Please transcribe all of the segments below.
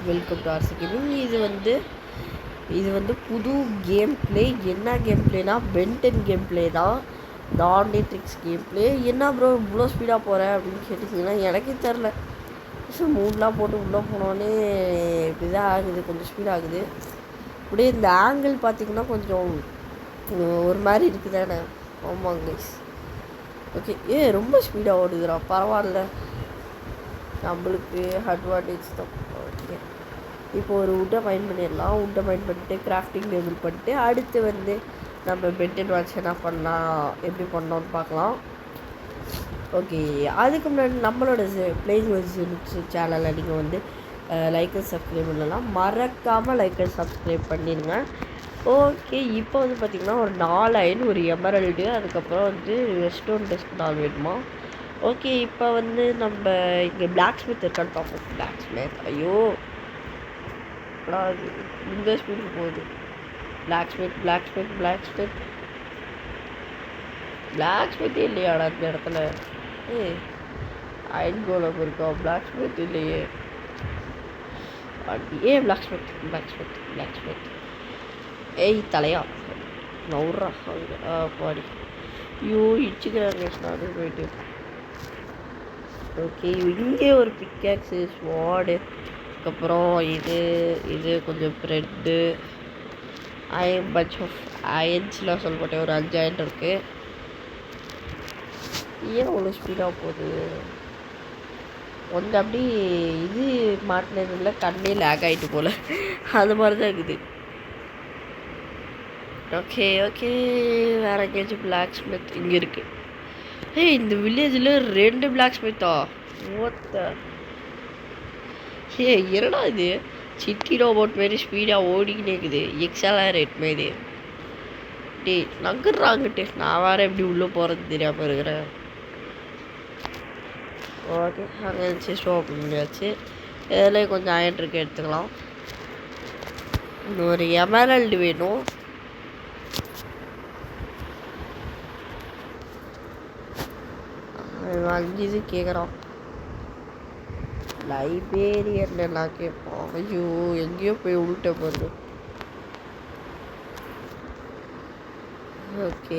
Welcome to RC gaming. இது வந்து புது கேம் பிளே. என்ன கேம் பிளேனா பென்டன் கேம் பிளே தான். நான்டெட்ரிக்ஸ் கேம் பிளே. என்ன ப்ரோ இவ்வளோ ஸ்பீடாக போகிறேன் அப்படின்னு கேட்டிங்கன்னா எனக்கே தெரில. மூடெலாம் போட்டு உள்ளே போனோடனே இப்படி தான் ஆகுது, கொஞ்சம் ஸ்பீட் ஆகுது. அப்படியே இந்த ஆங்கிள் பார்த்திங்கன்னா கொஞ்சம் ஒரு மாதிரி இருக்குதானே. ஆமாங்க கைஸ். ஓகே, ரொம்ப ஸ்பீடாக ஓடுதுடா. பரவாயில்ல, நம்மளுக்கு அட்வான்டேஜ் தான். ஓகே, இப்போ ஒரு வுட்டை மைண்ட் பண்ணிடலாம். வுட்டை மைண்ட் பண்ணிட்டு கிராஃப்டிங் டேபிள் பண்ணிட்டு அடுத்து வந்து நம்ம பென்டன் வாட்ச் என்ன பண்ணலாம், எப்படி பண்ணோன்னு பார்க்கலாம். ஓகே, அதுக்கு முன்னாடி நம்மளோட பிளேயிங் சேனலை நீங்கள் வந்து லைக் அண்ட் சப்ஸ்கிரைப் பண்ணலாம். மறக்காமல் லைக் அண்ட் சப்ஸ்கிரைப் பண்ணிடுங்க. ஓகே, இப்போ வந்து பார்த்திங்கன்னா ஒரு 4 அயன், ஒரு எமரல்டு, அதுக்கப்புறம் வந்து ரெஸ்டோன் டெஸ்ட் 4 வேணுமா. ஓகே, இப்போ வந்து நம்ம இங்கே பிளாக் ஸ்மித் இருக்கான்னு பார்ப்போம். பிளாக் ஸ்மித், ஐயோ அது இந்த ஸ்பீடுக்கு போகுது. பிளாக் ஸ்மித் இல்லையாடா இந்த இடத்துல. அயன் கோலம் இருக்கா, பிளாக் ஸ்மித் இல்லையே. பிளாக் ஸ்மித் தலையா நவுறா பாடி. ஐயோ இச்சுக்கிறாங்க நான் போயிட்டு. ஓகே, இங்கே ஒரு பிக்காக்ஸு, ஸ்வாடு, அதுக்கப்புறம் இது கொஞ்சம் ப்ரெட்டு, அயன் பஞ்ச் ஆஃப் அயன்ஸ்லாம் சொல்ல மாட்டேன். ஒரு 5 அயன் இருக்குது. ஏன் அவ்வளோ ஸ்பீடாக போகுது? கொஞ்சம் அப்படி இது மாட்டினதுல கண்ணே லேக் ஆகிட்டு போல், அது மாதிரி தான் இருக்குது. ஓகே, வேறு எங்கேயாச்சும் பிளாக் ஸ்மித் இங்கே இருக்குது. இந்த வில்லேஜில் 2 பிளாக் ஸ்மித்தா? என்னடா இது, சிட்டி ரோபோட் மாரி ஸ்பீடாக ஓடிக்கிட்டே இருக்குது. எக்ஸலரேட் மாரி. நகர்றாங்கிட்டு நான் வேறு எப்படி உள்ளே போகிறது தெரியாமல் இருக்கிறேன். ஓகே, அங்கே இருந்துச்சு, ஸ்டாப் பண்ணியாச்சு. இதில் கொஞ்சம் அயன் இருக்கு, எடுத்துக்கலாம். இன்னொரு எமரல்டு வேணும். அஞ்சு இது கேட்குறான். லைப்ரேரியன் எல்லாம் கேட்போம். ஐயோ எங்கேயோ போய் உள்ட்ட போகுது. ஓகே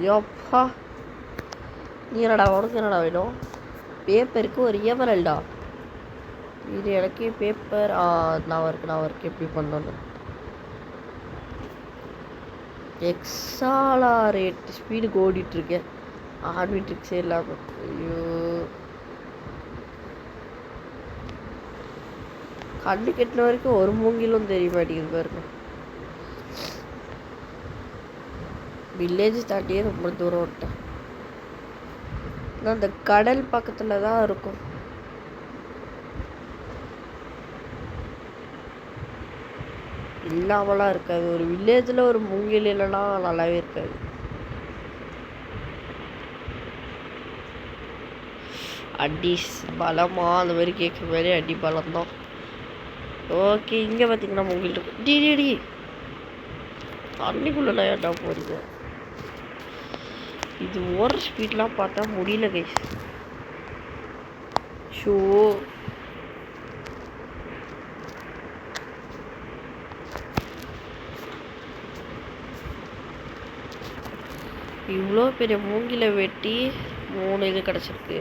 யோப்பா, நீ என்னடா, உனக்கு என்னடா வேணும்? பேப்பருக்கு ஒரு எமரல்டா. இது எனக்கு பேப்பர் நான் இருக்கு எப்படி பண்ணணும். எக்ஸாலரேட் ஸ்பீடுக்கு ஓடிட்டுருக்கேன். ஆர்பிட்ரிக்ஸே இல்லாமல். ஐயோ, கண்ணு கெட்டின வரைக்கும் ஒரு மூங்கிலும் தெரிய மாட்டேங்குது பாருங்க. வில்லேஜ் தாண்டியே ரொம்ப தூரம் விட்டேன். அந்த கடல் பக்கத்தில் தான் இருக்கும். இல்லாமலாம் இருக்காது. ஒரு வில்லேஜில் ஒரு மூங்கில் இல்லைன்னா நல்லாவே இருக்காது. அடி பலமா அந்த மாதிரி கேட்குற மாதிரி அடி பலம் தான். ஓகே, இங்கே பார்த்தீங்கன்னா மூங்கில் இருக்கு. டி தண்ணிக்குள்ளே ஏன்டா போறீங்க? இது ஓடுற ஸ்பீட்லாம் பார்த்தா முடியல கைஸ். ஷோ, இவ்வளோ பெரிய மூங்கில வெட்டி 3 இது கிடச்சிருக்கு.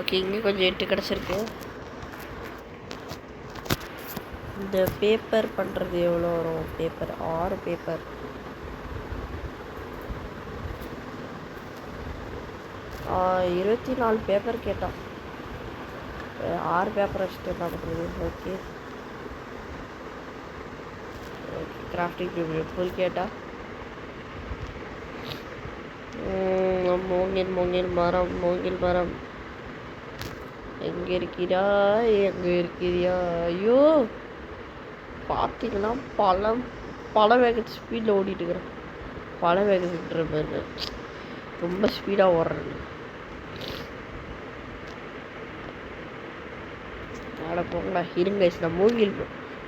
ஓகே, இங்கே கொஞ்சம் 8 கிடச்சிருக்கு. இந்த பேப்பர் பண்ணுறது எவ்வளோ வரும்? Paper 6 paper. ஆ 24 பேப்பர் கேட்டான். 6 பேப்பர் வச்சுட்டு என்ன பண்ணுறது? ஓகே, கிராஃப்டிங் டேபிள் ஃபுல் கேட்டா. மூங்கில் மரம் எங்கே இருக்கிறியா? ஐயோ பார்த்தீங்கன்னா பல வேகத்து ஸ்பீடில் ஓடிட்டு இருக்கிறேன். பல வேகத்துன்ற மாதிரி ரொம்ப ஸ்பீடாக ஓடுறேன். அட போங்களா இருங்க கைஸ், நான் மூவியில்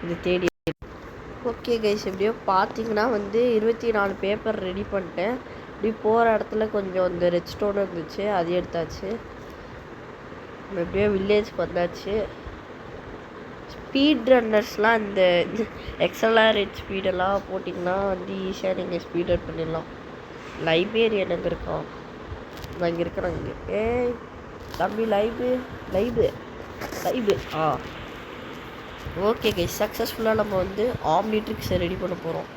இது தேடி. ஓகே கைஸ், எப்படியோ பார்த்தீங்கன்னா வந்து 24 பேப்பர் ரெடி பண்ணிட்டேன். இப்படி போகிற இடத்துல கொஞ்சம் இந்த ரெட் ஸ்டோன் இருந்துச்சு, அது எடுத்தாச்சு. எப்படியோ வில்லேஜ்க்கு வந்தாச்சு. ஸ்பீட் ரன்னர்ஸ்லாம் இந்த எக்ஸலரேட் ஸ்பீடெல்லாம் போட்டிங்கன்னா வந்து ஈஸியாக நீங்கள் ஸ்பீட் ரன் பண்ணிடலாம். லைப்ரரியன் எங்கே இருக்கோம்? நான் இங்கே இருக்கிறேன். இங்கே ஏய் தம்பி, லைபு ஆ ஓகே கைஸ், சக்ஸஸ்ஃபுல்லாக நம்ம வந்து ஆம்னிட்ரிக்ஸை ரெடி பண்ண போகிறோம்.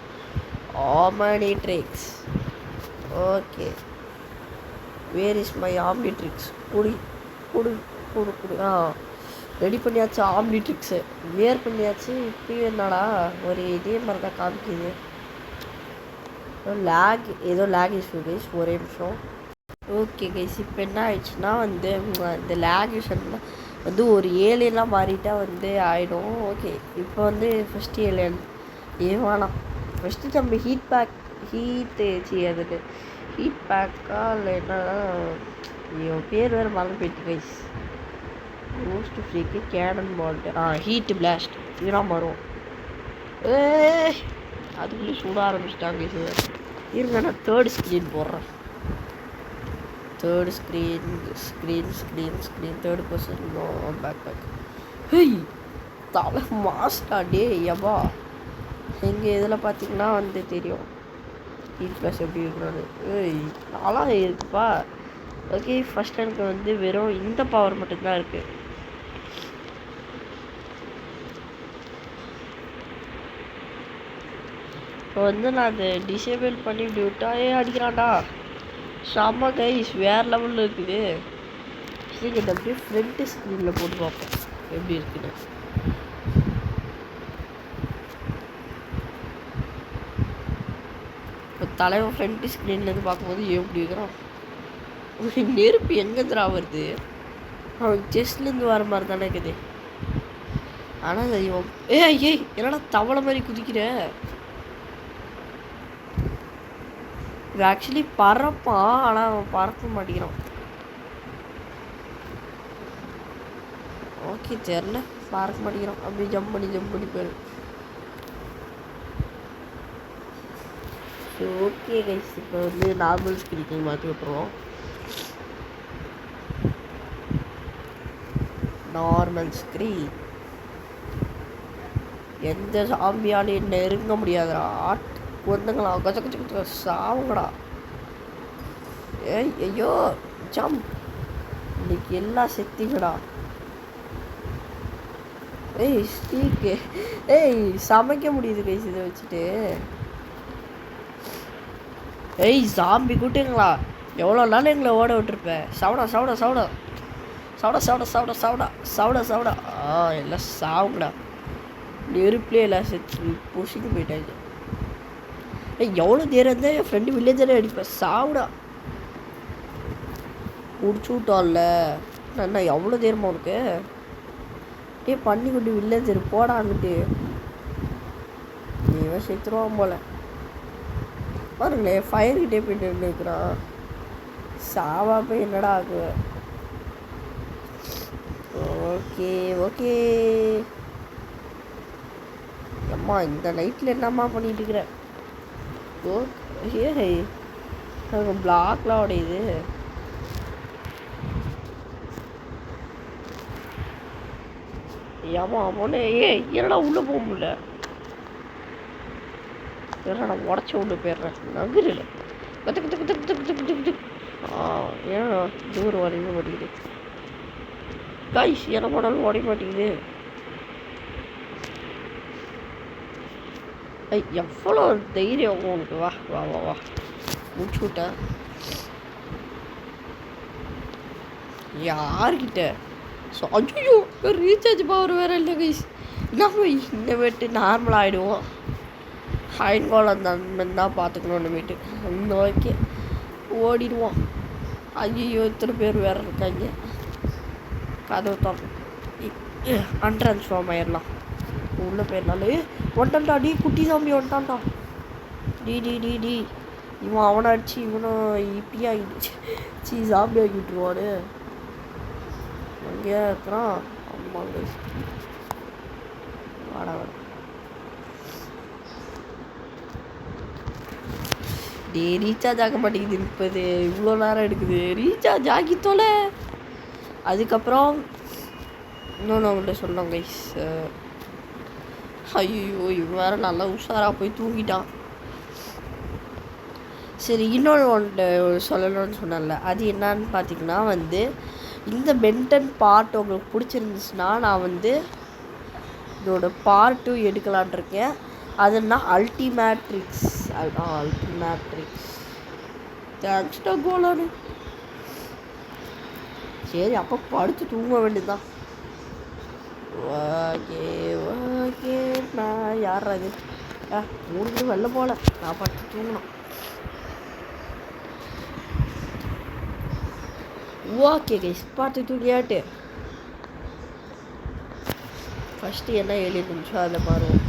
Omnitrix. Okay, where is my Omnitrix? குடி குடு குடு குடு ஆ ரெடி பண்ணியாச்சு. ஆம்னிட்ரிக்ஸு வேர் பண்ணியாச்சு. இப்போயும் என்னடா ஒரு இதே மாதிரி தான் காமிக்குது. ஏதோ லேக் இஷ்யூ கைஸ், ஒரே நிமிஷம். ஓகே கைஸ், இப்போ என்ன ஆயிடுச்சுன்னா வந்து இந்த லேக் இஷ்யூலாம் வந்து ஒரு ஏலியெல்லாம் மாறிட்டா வந்து ஆகிடும். ஓகே, இப்போ வந்து ஃபஸ்ட்டு ஏலியன் வேணாம். ஃபஸ்ட்டு நம்ம ஹீட் அது ஹீட் பேக்கா இல்லை என்னன்னா பேர் வேறு மறந்து போயிட்டு guys. Most freak Cannonbolt Heatblast இதெல்லாம் வரும். அதுக்குள்ளே சுட ஆரம்பிச்சிட்டாங்க கைஸ். இருங்க, நான் தேர்ட் ஸ்க்ரீன் போடுறேன். Third screen third person back. Hey தலை மாஸ்டா டே யபா. எங்கள் இதில் பார்த்தீங்கன்னா வந்து தெரியும் ஹீட் ப்ளஸ் எப்படி இருக்கிறது. ஏய் நல்லா இருக்குப்பா. ஓகே, ஃபஸ்ட் எனக்கு வந்து வெறும் இந்த பவர் மட்டும்தான் இருக்குது. இப்போ வந்து நான் அதை டிசேபிள் பண்ணி இப்படி விட்டாயே அடிக்கிறான்டா. செம்ம கைஸ், வேறு லெவலில் இருக்குது. சரி, அப்படியே ஃப்ரண்ட் ஸ்க்ரீனில் போட்டு பார்ப்போம் எப்படி இருக்குன்னு. இப்போ தலைவன் ஃப்ரண்ட் ஸ்க்ரீன்லேருந்து பார்க்கும்போது எப்படி இருக்கிறான்? நெருப்பு எங்கேருந்துடா வருது? அவன் செஸ்ட்லேருந்து வர மாதிரி தானே இருக்குது. ஆனால் இவன் ஏய் என்னடா தவளை மாதிரி குதிக்கிற? இது ஆக்சுவலி பறப்பான், ஆனால் அவன் பறக்க மாட்டேங்கிறான். ஓகே, தெரில, பறக்க மாட்டேங்கிறான். அப்படி ஜம்ப் பண்ணி போயிடும். ஓகே கைஸ், இப்போ வந்து நார்மல் ஸ்க்ரீனுக்கு மாற்றி விட்டுருவோம். நார்மல் ஸ்க்ரீன் எந்த சாம்பியாலையும் நெருங்க முடியாதுடா. வந்துங்களா கச்ச கச்ச கச்ச சாவுங்கடா. ஏய் ஐயோ ஜம்ப். இன்னைக்கு எல்லாம் செத்திங்கடா. ஏய் ஸ்டீக்கு, ஏய் சமைக்க முடியுது கைஸ் இதை வச்சுட்டு. ஏய் சாம்பி கூட்டுங்களா, எவ்வளோ நாள் எங்களை ஓட விட்டுருப்பேன். சவுடா எல்லாம் சாவுங்கடா. நெருப்புலேயே எல்லாம் செத்து பூசிட்டு போயிட்டாங்க. எவ்வளோ தேரம் இருந்தால் என் ஃப்ரெண்டு வில்லேஜரே அடிப்பேன். சாவுடா முடிச்சு விட்டான்ல. நான் எவ்வளோ தேரமா உனக்கு பண்ணி கொண்டு வில்லேஜர் போடான்னுட்டு நீவன் செத்துருவான் போல. பாருங்களேன், ஃபயர்கிட்டே போயிட்டு இருக்கிறான். சாவா போய் என்னடா ஆகுவ? ஓகே அம்மா, இந்த நைட்டில் என்னம்மா பண்ணிட்டு இருக்கிற? பிளாக்லாம் உடையுது. ஏமா பொண்ணு, என்னடா உள்ளே போக முடியல? நான் உடச்சி விட்டு போயிடுறேன். நகரில் ஏன் தூரம் வரைய மாட்டேங்குது கைஸ்? என்ன பண்ணாலும் உடைய மாட்டேங்குது. எவ்வளோ தைரியம் உனக்கு? வா வா வா வா முடிச்சு விட்டேன். யார்கிட்ட? ஸோ ஐயோ, ரீசார்ஜ் பவர் வேறு இல்லை கைஸ். நம்ம இந்த வீட்டு நார்மல் ஆகிடுவோம். ஹைன்வால் அந்த அண்ணன் தான் பார்த்துக்கணும். இந்த வீட்டு ஓகே ஓடிடுவோம். ஐயோ, இத்தனை பேர் வேறு இருக்காங்க. கதவு தான் அன்ட்ரான்ஸ்ஃபார்ம் ஆயிடலாம். உள்ளே போயிடலாலே. ஒன்ட்டான்டா டி, குட்டி சாமி ஒன்ட்டான்டா. டி இவன் அவனை அடிச்சு இவனும் இப்படி ஆகிடுச்சு. சாமி ஆகி விட்டுருவானு. இங்கே இருக்கிறான். ஆமாங்க வாடா வாடா. டே ரீசார்ஜ் ஆக மாட்டேங்குது. இப்போது இவ்வளோ நேரம் எடுக்குது. ரீசார்ஜ் ஆகி தொலை. அதுக்கப்புறம் இன்னொன்று அவங்கள்ட்ட சொன்னோம் கைஸ். ஐயோ இவன் வேறு நல்லா உஷாராக போய் தூங்கிட்டான். சரி இன்னொன்று ஒன்று சொல்லணும்னு சொன்னேன்ல, அது என்னான்னு பார்த்தீங்கன்னா வந்து இந்த பென்டன் பார்ட் உங்களுக்கு பிடிச்சிருந்துச்சுன்னா நான் வந்து இதோட பார்ட் 2 எடுக்கலான் இருக்கேன். அதுன்னா அல்டிமேட்ரிக்ஸ். அல்டிமேட்ரிக்ஸ் தேங்க்ஸ்டா கோலானு. சரி அப்போ படுத்து தூங்க வேண்டியதுதான். Okay okay. நான் யார் அது மூணு வெளில போகல, நான் படுத்து தூங்கணும். ஓகே கைஸ் பார்த்து தூங்கியாட்டு ஃபஸ்ட்டு என்ன எழுதிருந்துச்சோ அதில் பாருவோம்.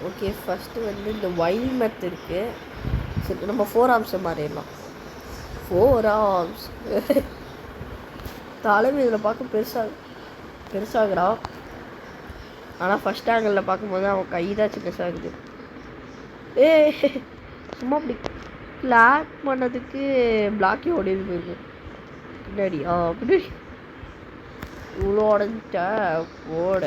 ஓகே ஃபஸ்ட்டு வந்து இந்த வைல்ட் மெத் இருக்குது. சரி நம்ம 4 ஆர்ம்ஸை மாறிடலாம். 4 ஆர்ம்ஸ் தலைமை இதில் பார்க்க பெருசாகிறான். ஆனால் ஃபஸ்ட் ஆங்கிளில் பார்க்கும்போது அவன் கை தான் சின்னசாகுது. சும்மா அப்படி பிளாக் பண்ணதுக்கு பிளாக்கே ஓடிது போயிருக்கு பின்னாடி. பின்னாடி இவ்வளோ உடஞ்சிட்டா போட.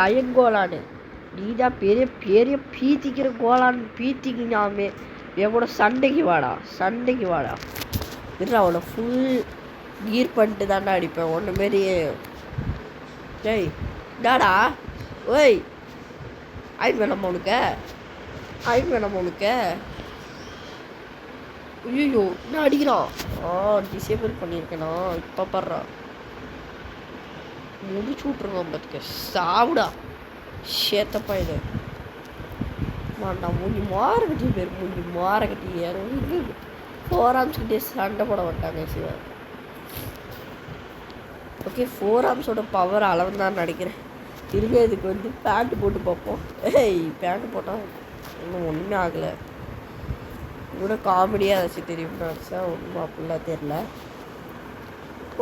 அயன் கோலான்னு நீதான் பெரிய பெரிய பீத்திக்கிற கோலான்னு பீத்திக்கினாமே. என் கூட சண்டைக்கு வாடா இல்லை அவனை ஃபுல் கீர் பண்ணிட்டு தாண்டா அடிப்பேன் ஒன்று மாரி. டேய் டாடா ஓய் ஆயின் வேணாமா உனக்கு? ஐயோ என்ன அடிக்கிறான்? டிசேபிள் பண்ணியிருக்கேனா? இப்போ படுறான் முடிச்சு விட்ருவான் பார்த்துக்க. சாவுடா சேத்தப்பா இது வேண்டாம். மூஞ்சி மாறக்கட்டி இறங்கி 4 ஆர்ம்ஸ்கிட்டே சண்டை போட மாட்டாங்க சிவா. ஓகே 4 ஆர்ம்ஸோட பவர் அளவு தான் நினைக்கிறேன். இருங்க இதுக்கு வந்து பேண்ட்டு போட்டு பார்ப்போம். பேண்ட்டு போட்டால் இன்னும் ஒன்றுமே ஆகலை. கூட காமெடியாக ஏதாச்சும் தெரியும்னு நினச்சா ஒன்றும் அப்படிலாம் தெரில.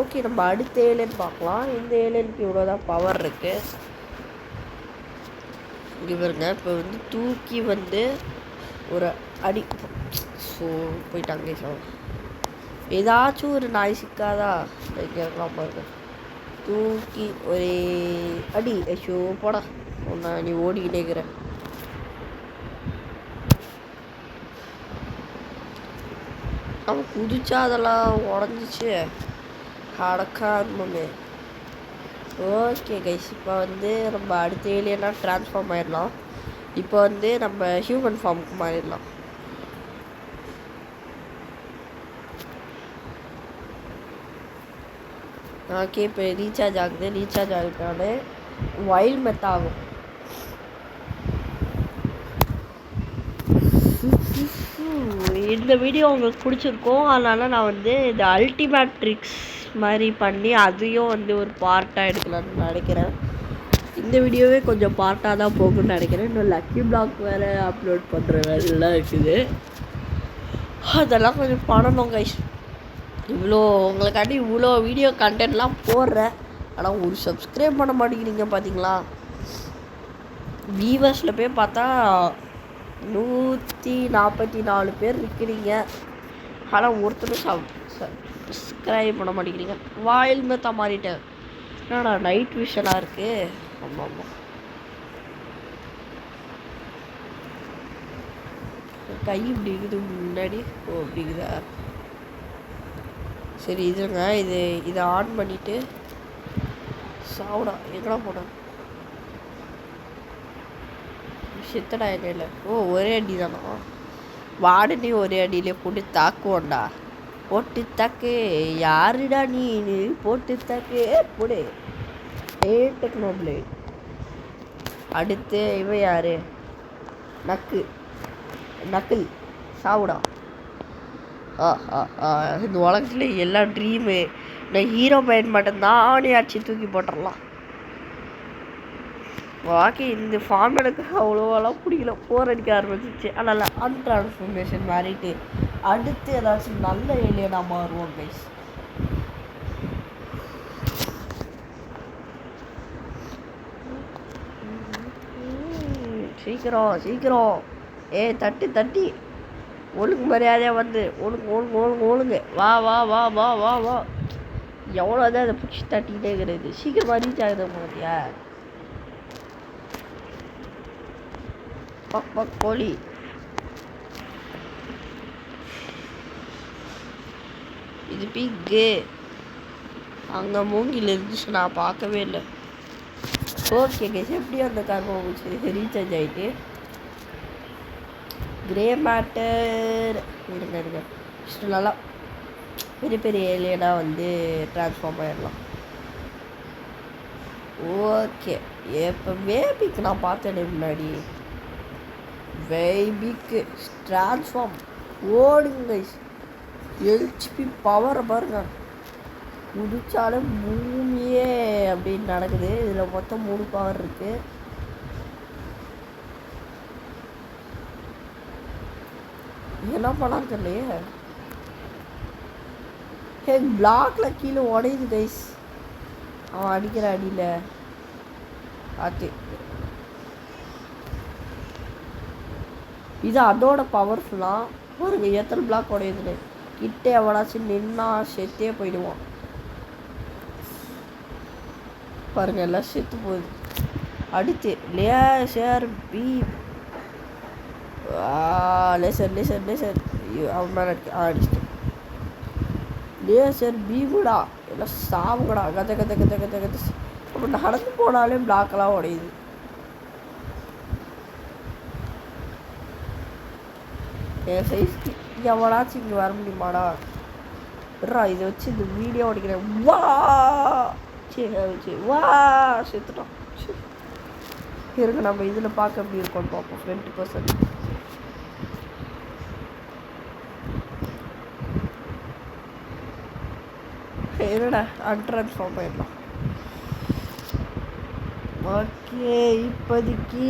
ஓகே நம்ம அடுத்த ஏலியன் பார்க்கலாம். இந்த ஏலியனுக்கு இவ்வளோ தான் பவர் இருக்குது. இங்கே பாருங்க இப்போ வந்து தூக்கி வந்து ஒரு அடி போயிட்டாங்க. ஏதாச்சும் ஒரு நாய் சிக்காதா கேட்கலாம் பாருங்க. தூக்கி ஒரே அடி. ஐயோ போடா ஒன்றா நீ ஓடிக்கிட்டே இருக்கிற. அவன் குதிச்சா அதெல்லாம் உடஞ்சிச்சு அடக்காமே. ஓகே கைஸ் இப்போ வந்து நம்ம அடுத்த ஏலியனா ட்ரான்ஸ்ஃபார்ம் ஆயிடலாம். இப்போ வந்து நம்ம ஹியூமன் ஃபார்முக்கு மாறிடலாம். ஓகே இப்போ ரீசார்ஜ் ஆகிட்டாலே வைல்ட் மெத் ஆகும். இந்த வீடியோ உங்களுக்கு பிடிச்சிருக்கும். அதனால் நான் வந்து இந்த அல்டிமேட்ரிக்ஸ் மாதிரி பண்ணி அதையும் வந்து ஒரு பார்ட்டாக எடுக்கலாம்னு நினைக்கிறேன். இந்த வீடியோவே கொஞ்சம் பார்ட்டாக தான் போகும்னு நினைக்கிறேன். இன்னும் லக்கி பிளாக் வேறு அப்லோட் பண்ணுற வேலைலாம் இருக்குது. அதெல்லாம் கொஞ்சம் பண்ணணும் கைஸ். இவ்வளோ உங்களுக்காண்டி இவ்வளோ வீடியோ கண்டென்ட்லாம் போடுறேன். ஆனால் ஒரு சப்ஸ்கிரைப் பண்ண மாட்டேங்கிறீங்க பார்த்தீங்களா? வியூவர்ஸில் போய் பார்த்தா 144 பேர் இருக்கிறீங்க. ஆனால் ஒருத்தரும் சப்ஸ்கிரைப் பண்ண மாட்டேங்கிறீங்க. வாயில் மெத்தா மாறிட்டேன். என்னடா நைட் விஷனாக இருக்குது. ஆமாம் கை இப்படி இருக்குது முன்னாடி. அப்படி இருக்குதா? சரி இதுங்க இதை ஆன் பண்ணிவிட்டு சாவுடா. எங்கடா போனேன்? செத்தடா என்ன? ஒரே அடி தானா? வாடனே ஒரே அடியிலே போட்டு தாக்குவோண்டா. போட்டு தாக்கு யாருடா நீ? போட்டு தாக்கு போடு. டெக்னோபிளேட். அடுத்து இவன் யாரு? நக்கில் சாவுடா. இந்த உலகத்துல எல்லா ட்ரீமு நான் ஹீரோ பையன் மட்டும்தான். ஆணி ஆட்சி தூக்கி போட்டுடலாம். ஓகே இந்த ஃபார்ம் எனக்கு அவ்வளோவெல்லாம் பிடிக்கல, போர் அடிக்க ஆரம்பிச்சிச்சு. அதனால் அன்ட்ரான்ஸ்ஃபர்மேஷன் மாறிட்டு அடுத்து ஏதாச்சும் நல்ல ஏலியனாக மாறுவோம் கைஸ். சீக்கிரம் சீக்கிரம் தட்டி தட்டி ஒழுங்கு மரியாதையாக வந்து ஒழுங்கு வா வா வா வா வா வா. எவ்வளோதான் அதை பிடிச்சி தட்டிக்கிட்டே இருக்கிறது, சீக்கிரமாக ரீச் ஆகுது மாதிரியா. பக் பக் கோழி. இது பிக்கு. அங்கே மூங்கில் இருந்துச்சு, நான் பார்க்கவே இல்லை. ஓகே கேஸ், எப்படியும் அந்த கார் ரீசார்ஜ் ஆகிட்டு கிரே மேட்டர் இருங்க நல்லா பெரிய பெரிய ஏலியனாக வந்து ட்ரான்ஸ்ஃபார்ம் ஆகிடலாம். ஓகே, இப்போ வேபிக்கு நான் பார்த்தேனே முன்னாடி. வேபிக்கு ட்ரான்ஸ்ஃபார்ம் ஓடுங்க. ஹெச்பி பவரை பாருங்க, குதிச்சாலும் பூமியே அப்படின்னு நடக்குது. இதில் மொத்தம் 3 பவர் இருக்குது. என்ன பண்ணான்னு தெரியலையே. பிளாக்ல கீழே உடையுது கைஸ், அவன் அடிக்கிற அடியில். அது இது அதோட பவர்ஃபுல்லாக பாருங்க, எத்தனை பிளாக் உடையுதுன்னு. கிட்டே எவனாச்சும் நின்னா செத்தே போயிடுவான் பாருங்க, எல்லாம் செத்து போகுது. அடுத்து லேசர் பீம். லேசர் அவன் மேலே அடிச்சிட்டு லேசர் பீமுடா, எல்லாம் சாவுங்கடா. கத்த அப்போ நடந்து போனாலே பிளாக்கெல்லாம் உடையுது. என் சைஸ்க்கு எவனாச்சும் இங்கே வர முடியுமாடா? இதை வச்சு இந்த வீடியோ உடைக்கிறேன். வா சரி வா, செத்துட்டோம். இருங்க, நம்ம இதில் பார்க்க எப்படி இருக்கோன்னு பார்ப்போம். 20% என்னடா அன்ட்ரான்ஸ்ஃபார்ம் ஆயிடலாம். ஓகே, இப்போதைக்கு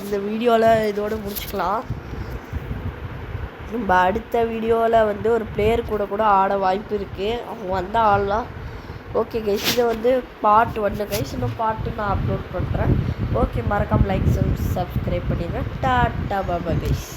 இந்த வீடியோவில் இதோடு முடிச்சுக்கலாம். நம்ம அடுத்த வீடியோவில் வந்து ஒரு பிளேயர் கூட ஆட வாய்ப்பு இருக்குது. அவங்க வந்தால் ஆடலாம். ஓகே கைஸ், இதை வந்து பார்ட் 1 கைஸ். இன்னும் பார்ட் 2 நான் அப்லோட் பண்ணுறேன். ஓகே, மறக்காமல் லைக் சப்ஸ்கிரைப் பண்ணிடுங்க. Tata Baba guys.